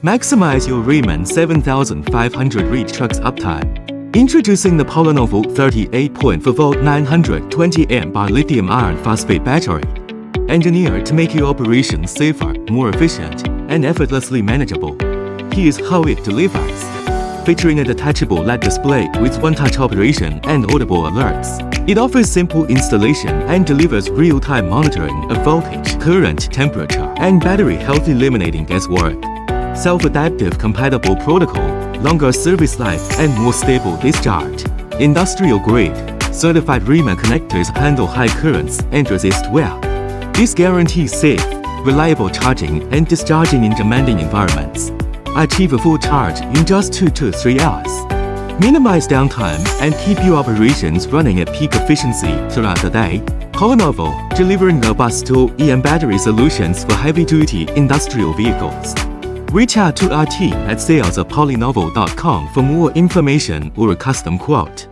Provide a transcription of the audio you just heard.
Maximize your Raymond 7500 reach truck's uptime. Introducing the Polinovel 38.4V 920Ah lithium iron phosphate battery. Engineered to make your operations safer, more efficient, and effortlessly manageable. Here's how it delivers. Featuring a detachable LED display with one-touch operation and audible alerts, it offers simple installation and delivers real-time monitoring of voltage, current, temperature, and battery health, eliminating guesswork. Self-adaptive compatible protocol, longer service life, and more stable discharge. Industrial-grade, certified REMA connectors handle high currents and resist wear. This guarantees safe, reliable charging and discharging in demanding environments. Achieve a full charge in just 2 to 3 hours. Minimize downtime and keep your operations running at peak efficiency throughout the day. Polinovel, delivering robust tool-EM battery solutions for heavy-duty industrial vehicles. Reach out to our team at sales@polinovel.com for more information or a custom quote.